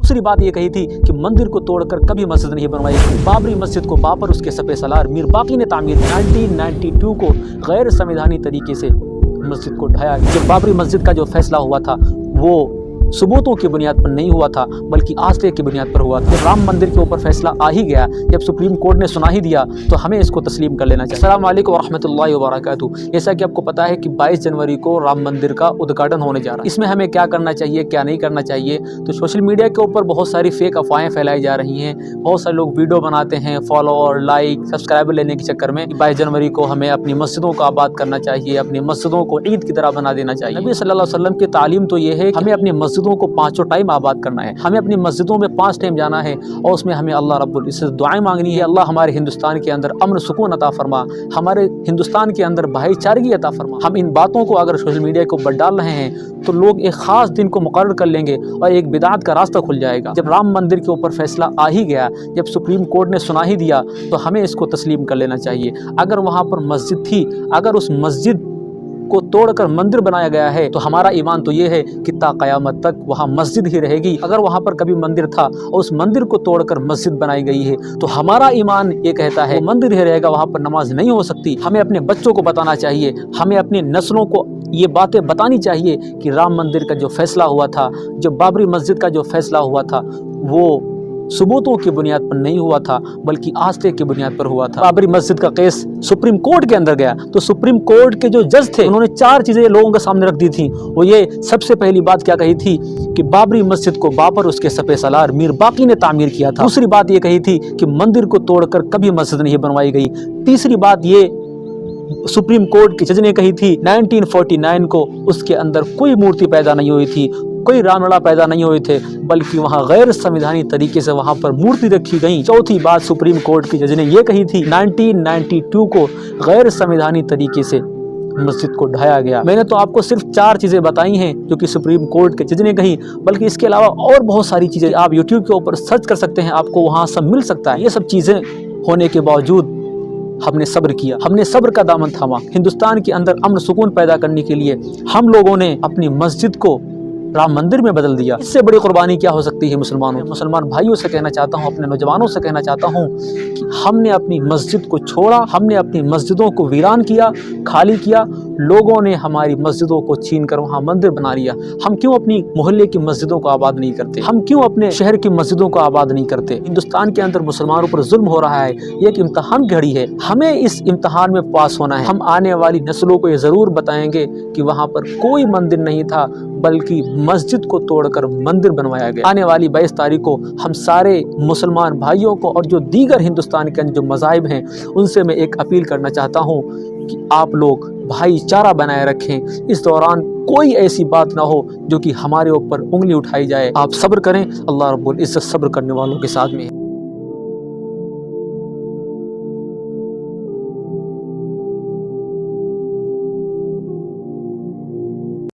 दूसरी बात ये कही थी कि मंदिर को तोड़कर कभी मस्जिद नहीं बनवाई। बाबरी मस्जिद को बाबर उसके सपे सलार मीर बाकी ने तामीर 1992 को गैर संवैधानिक तरीके से मस्जिद को ढाया। जो बाबरी मस्जिद का जो फैसला हुआ था वो सबूतों की बुनियाद पर नहीं हुआ था बल्कि आस्थे की बुनियाद पर हुआ था। जब राम मंदिर के ऊपर फैसला आ ही गया, जब सुप्रीम कोर्ट ने सुना ही दिया तो हमें इसको तस्लीम कर लेना चाहिए। अस्सलाम वालेकुम वरहमतुल्लाहि वबरकातुहू। जैसा कि आपको पता है कि 22 जनवरी को राम मंदिर का उद्घाटन होने जा रहा है। इसमें हमें क्या करना चाहिए, क्या नहीं करना चाहिए, तो सोशल मीडिया के ऊपर बहुत सारी फेक अफवाहें फैलाई जा रही हैं। बहुत सारे लोग वीडियो बनाते हैं फॉलोअर, लाइक, सब्सक्राइबर लेने के चक्कर में 22 जनवरी को हमें अपनी मस्जिदों को आबाद करना चाहिए, अपनी मस्जिदों को ईद की तरह बना देना चाहिए। नबी सल्लल्लाहु अलैहि वसल्लम की तालीम तो ये है, हमें अपनी मस्जिदों को 5 टाइम आबाद करना है। हमें अपनी मस्जिदों में 5 टाइम जाना है और उसमें हमें अल्लाह रब्बुल इज्जत दुआएं मांगनी है। अल्लाह हमारे हिंदुस्तान के अंदर अमन सुकून अता फरमा, हमारे हिंदुस्तान के अंदर भाईचारगी अता फरमा। हम इन बातों को अगर सोशल मीडिया के ऊपर डाल रहे हैं तो लोग एक ख़ास दिन को मुकर्रर कर लेंगे और एक बिदात का रास्ता खुल जाएगा। जब राम मंदिर के ऊपर फैसला आ ही गया, जब सुप्रीम कोर्ट ने सुना ही दिया तो हमें इसको तस्लीम कर लेना चाहिए। अगर वहाँ पर मस्जिद थी, अगर उस मस्जिद को तोड़कर मंदिर बनाया गया है तो हमारा ईमान तो ये है कि ता क़यामत तक वहाँ मस्जिद ही रहेगी। अगर वहाँ पर कभी मंदिर था और उस मंदिर को तोड़कर मस्जिद बनाई गई है तो हमारा ईमान ये कहता है मंदिर ही रहेगा, वहाँ पर नमाज नहीं हो सकती। हमें अपने बच्चों को बताना चाहिए, हमें अपनी नस्लों को ये बातें बतानी चाहिए कि राम मंदिर का जो फैसला हुआ था, जो बाबरी मस्जिद का जो फैसला हुआ था, वो सबूतों की बुनियाद पर नहीं हुआ था बल्कि आस्थे की बुनियाद पर हुआ था। बाबरी मस्जिद का केस सुप्रीम कोर्ट के अंदर गया तो सुप्रीम कोर्ट के जो जज थे उन्होंने 4 चीजें लोगों के सामने रख दी थी। वो ये सबसे पहली बात क्या कही थी कि बाबरी मस्जिद को बाबर उसके सपे सलार मीर बाकी ने तामीर किया था। दूसरी बात ये कही थी कि मंदिर को तोड़कर कभी मस्जिद नहीं बनवाई गई। तीसरी बात ये सुप्रीम कोर्ट के जज ने कही थी 1949 को उसके अंदर कोई मूर्ति पैदा नहीं हुई थी, कोई रामलला पैदा नहीं हुए थे, बल्कि वहाँ गैर संवैधानिक तरीके से वहाँ पर मूर्ति रखी गई। चौथी बात सुप्रीम कोर्ट की जज ने ये कही थी 1992 को गैर संवैधानिक तरीके से मस्जिद को ढाया गया। मैंने तो आपको सिर्फ 4 चीज़ें बताई हैं जो कि सुप्रीम कोर्ट के जज ने कही, बल्कि इसके अलावा और बहुत सारी चीज़ें आप यूट्यूब के ऊपर सर्च कर सकते हैं, आपको वहाँ सब मिल सकता है। ये सब चीज़ें होने के बावजूद हमने सब्र किया, हमने सब्र का दामन थामा। हिंदुस्तान के अंदर अमन सुकून पैदा करने के लिए हम लोगों ने अपनी मस्जिद को राम मंदिर में बदल दिया। इससे बड़ी कुर्बानी क्या हो सकती है मुसलमानों? मुसलमान भाइयों से कहना चाहता हूँ, अपने नौजवानों से कहना चाहता हूँ कि हमने अपनी मस्जिद को छोड़ा, हमने अपनी मस्जिदों को वीरान किया, खाली किया। लोगों ने हमारी मस्जिदों को छीन कर वहाँ मंदिर बना लिया। हम क्यों अपनी मोहल्ले की मस्जिदों को आबाद नहीं करते? हम क्यों अपने शहर की मस्जिदों को आबाद नहीं करते? हिंदुस्तान के अंदर मुसलमानों पर जुल्म हो रहा है, ये एक इम्तहान घड़ी है, हमें इस इम्तहान में पास होना है। हम आने वाली नस्लों को ये ज़रूर बताएंगे कि वहाँ पर कोई मंदिर नहीं था बल्कि मस्जिद को तोड़कर मंदिर बनवाया गया। आने वाली 22 तारीख को हम सारे मुसलमान भाइयों को और जो दीगर हिंदुस्तान के अंदर जो मज़ाहिब हैं उनसे मैं एक अपील करना चाहता हूँ कि आप लोग भाईचारा बनाए रखें। इस दौरान कोई ऐसी बात ना हो जो कि हमारे ऊपर उंगली उठाई जाए। आप सब्र करें, अल्लाह रब्बुल इज्जत सब्र करने वालों के साथ में है।